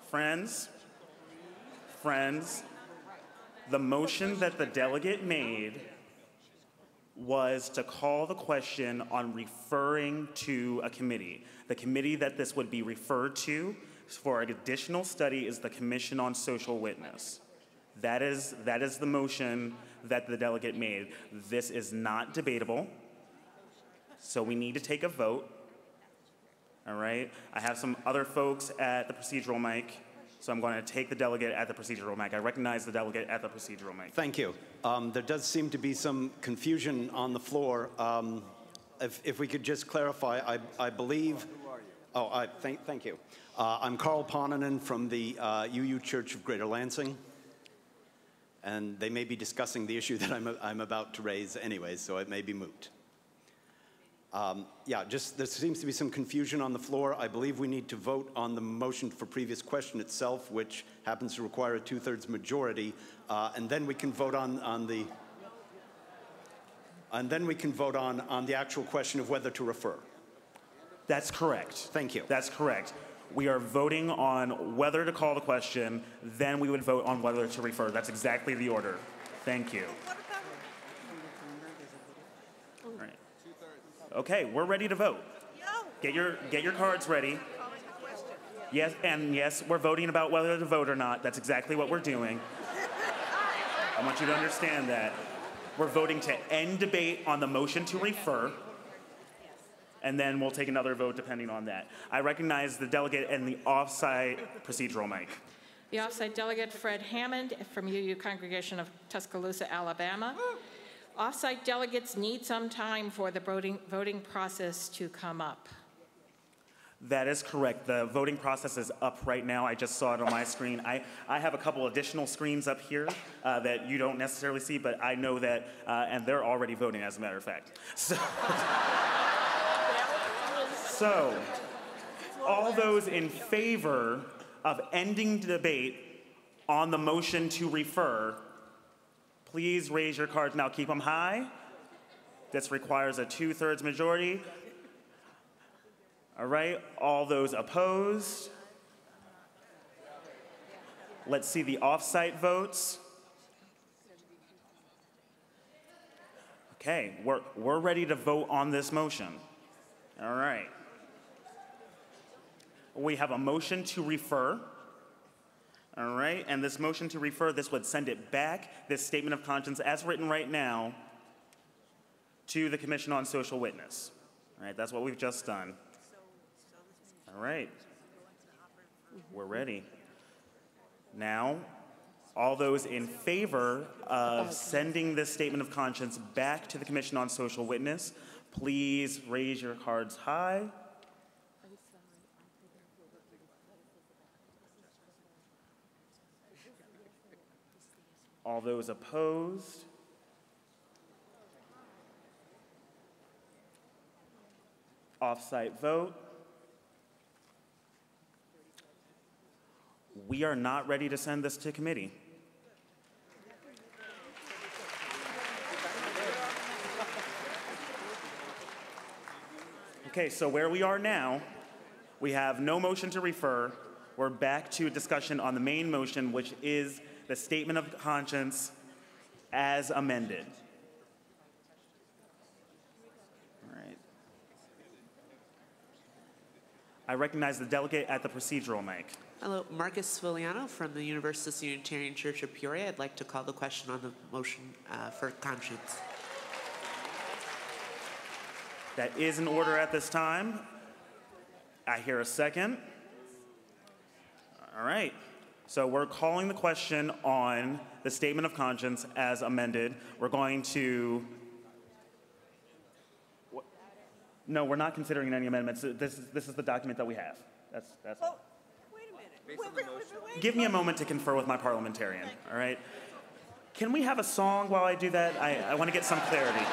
A: Friends, the motion that the delegate made was to call the question on referring to a committee. The committee that this would be referred to for additional study is the Commission on Social Witness. That is the motion that the delegate made. This is not debatable, so we need to take a vote. All right? I have some other folks at the procedural mic, so I'm going to take the delegate at the procedural mic. I recognize the delegate at the procedural mic.
K: Thank you. There does seem to be some confusion on the floor. If we could just clarify, I believe... Oh, thank you. I'm Carl Ponanen from the UU Church of Greater Lansing, and they may be discussing the issue that I'm about to raise anyway, so it may be moot. There seems to be some confusion on the floor. I believe we need to vote on the motion for previous question itself, which happens to require a 2/3 majority, and then we can vote on the actual question of whether to refer.
A: That's correct.
K: Thank you.
A: That's correct. We are voting on whether to call the question, then we would vote on whether to refer. That's exactly the order. Thank you. All right. Okay, we're ready to vote. Get your cards ready. Yes, and yes, we're voting about whether to vote or not. That's exactly what we're doing. I want you to understand that. We're voting to end debate on the motion to refer, and then we'll take another vote depending on that. I recognize the delegate and the off-site procedural mic.
Q: The off-site delegate, Fred Hammond from UU Congregation of Tuscaloosa, Alabama. Off-site delegates need some time for the voting process to come up.
A: That is correct. The voting process is up right now. I just saw it on my screen. I have a couple additional screens up here that you don't necessarily see, but I know that, and they're already voting, as a matter of fact. So all those in favor of ending debate on the motion to refer, please raise your cards now. Keep them high. This requires a 2/3 majority. All right, all those opposed? Let's see the off-site votes. Okay, we're ready to vote on this motion. All right. We have a motion to refer. All right, and this motion to refer, this would send it back, this statement of conscience as written right now, to the Commission on Social Witness. All right, that's what we've just done. All right. We're ready. Now, all those in favor of sending this statement of conscience back to the Commission on Social Witness, please raise your cards high. All those opposed? Off-site vote. We are not ready to send this to committee. Okay, so where we are now, we have no motion to refer. We're back to a discussion on the main motion, which is the statement of conscience as amended. All right. I recognize the delegate at the procedural mic.
P: Hello, Marcus Filiano from the Universalist Unitarian Church of Peoria. I'd like to call the question on the motion for conscience.
A: That is in order at this time. I hear a second. All right. So we're calling the question on the statement of conscience as amended. We're going to... No, we're not considering any amendments. This is the document that we have. That's all. Give me a moment to confer with my parliamentarian, all right? Can we have a song while I do that? I want to get some clarity.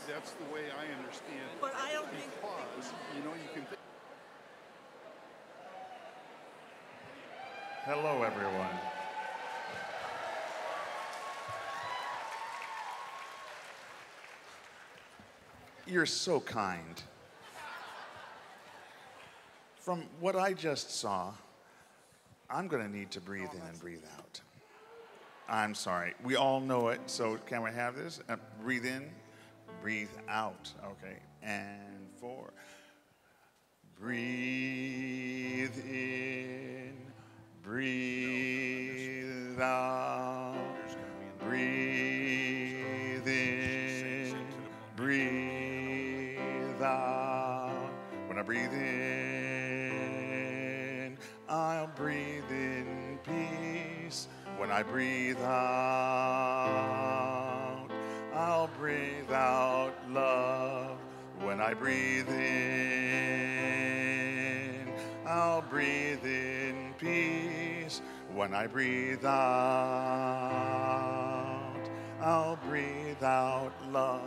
H: That's the way I understand it.
S: But I don't think...
H: Because, you know, you can...
T: Hello, everyone. You're so kind. From what I just saw, I'm going to need to breathe in and breathe out. I'm sorry. We all know it, so can we have this? Breathe in, breathe out. Okay, and 4. Breathe in, breathe out. Breathe in, breathe out. When I breathe in, I'll breathe in peace. When I breathe out, I'll breathe out love. When I breathe in, I'll breathe in peace. When I breathe out, I'll breathe out love.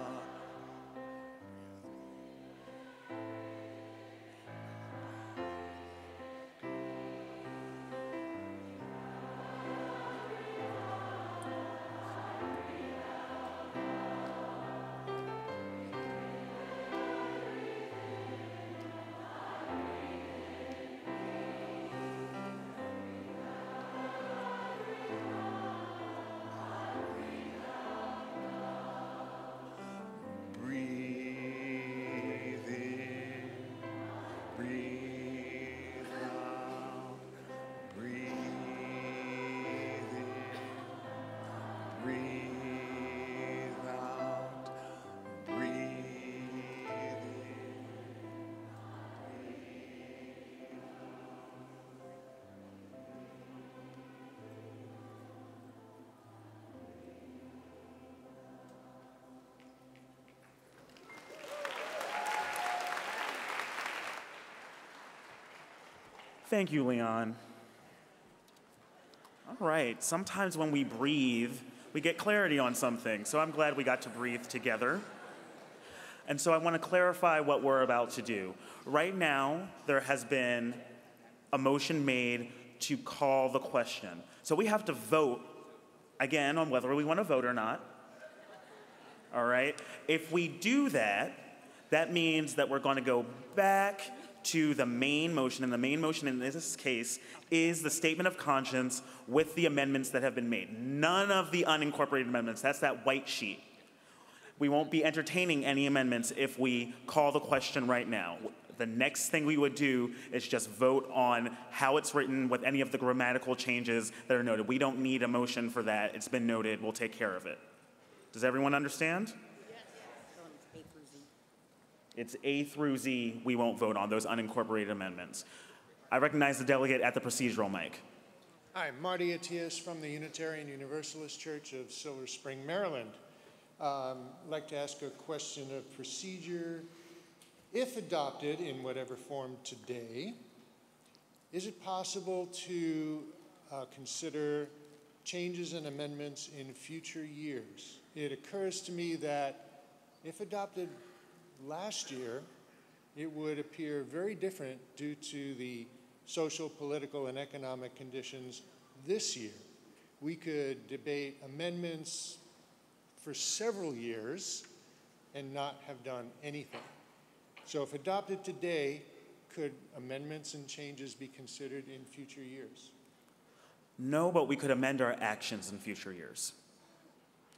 A: Thank you, Leon. All right, sometimes when we breathe, we get clarity on something, so I'm glad we got to breathe together. And so I want to clarify what we're about to do. Right now, there has been a motion made to call the question. So we have to vote, again, on whether we want to vote or not. All right? If we do that, that means that we're going to go back to the main motion, and the main motion in this case is the statement of conscience with the amendments that have been made. None of the unincorporated amendments. That's that white sheet. We won't be entertaining any amendments if we call the question right now. The next thing we would do is just vote on how it's written with any of the grammatical changes that are noted. We don't need a motion for that. It's been noted. We'll take care of it. Does everyone understand? It's A through Z we won't vote on, those unincorporated amendments. I recognize the delegate at the procedural mic.
B: Hi, Marty Atias from the Unitarian Universalist Church of Silver Spring, Maryland. I'd like to ask a question of procedure. If adopted in whatever form today, is it possible to consider changes and amendments in future years? It occurs to me that if adopted last year, it would appear very different due to the social, political, and economic conditions this year. We could debate amendments for several years and not have done anything. So if adopted today, could amendments and changes be considered in future years?
A: No, but we could amend our actions in future years.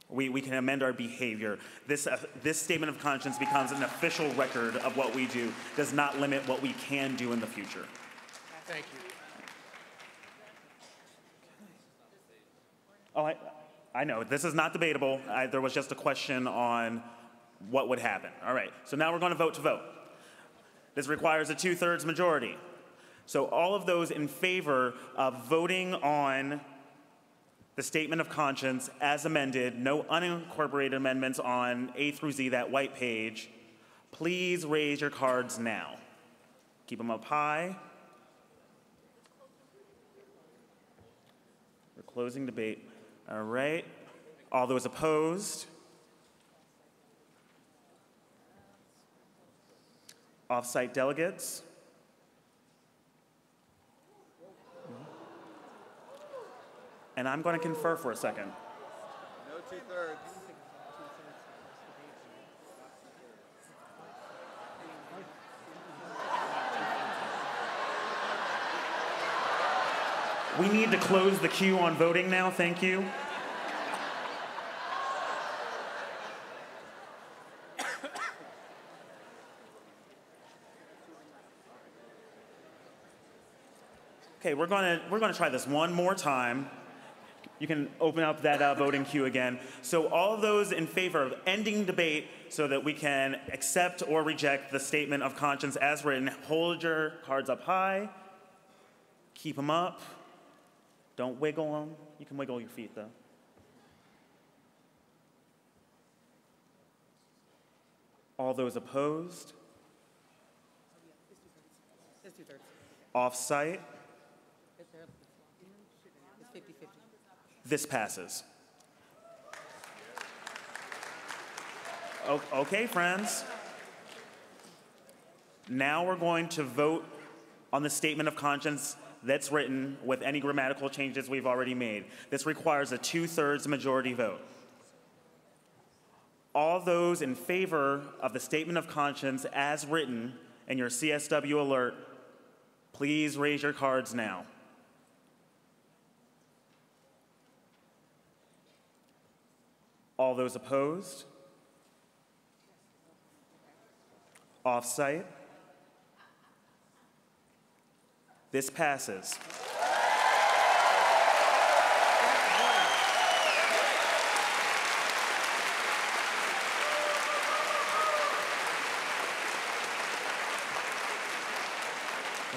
A: We can amend our behavior. This statement of conscience becomes an official record of what we do, does not limit what we can do in the future.
B: Thank you.
A: Oh, I know, this is not debatable. There was just a question on what would happen. All right, so now we're going to vote. This requires a 2/3 majority. So all of those in favor of voting on the statement of conscience as amended, no unincorporated amendments on A through Z, that white page, please raise your cards now. Keep them up high. We're closing debate. All right. All those opposed? Off-site delegates? And I'm going to confer for a second.
S: No 2/3.
A: We need to close the queue on voting now. Thank you. Okay, we're gonna try this one more time. You can open up that voting queue again. So all those in favor of ending debate so that we can accept or reject the statement of conscience as written, hold your cards up high. Keep them up. Don't wiggle them. You can wiggle your feet, though. All those opposed? Off-site? This passes. Okay, friends. Now we're going to vote on the statement of conscience that's written with any grammatical changes we've already made. This requires a 2/3 majority vote. All those in favor of the statement of conscience as written in your CSW alert, please raise your cards now. All those opposed? Off-site? This passes.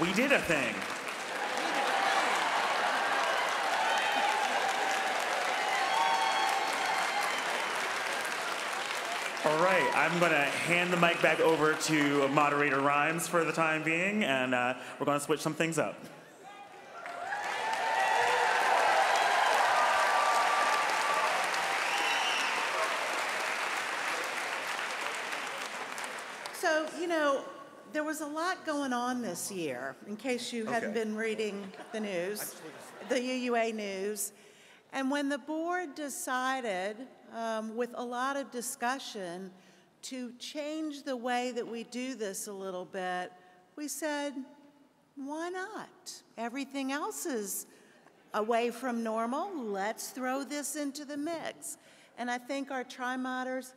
A: We did a thing. All right, I'm going to hand the mic back over to Moderator Rhymes for the time being, and we're going to switch some things up.
U: So, you know, there was a lot going on this year, in case you hadn't been reading the news, the UUA news. And when the board decided, with a lot of discussion, to change the way that we do this a little bit, we said, why not? Everything else is away from normal. Let's throw this into the mix. And I think our tri-moderators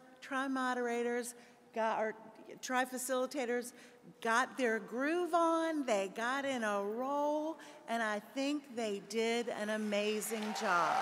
U: our tri-facilitators got their groove on, they got in a roll, and I think they did an amazing job.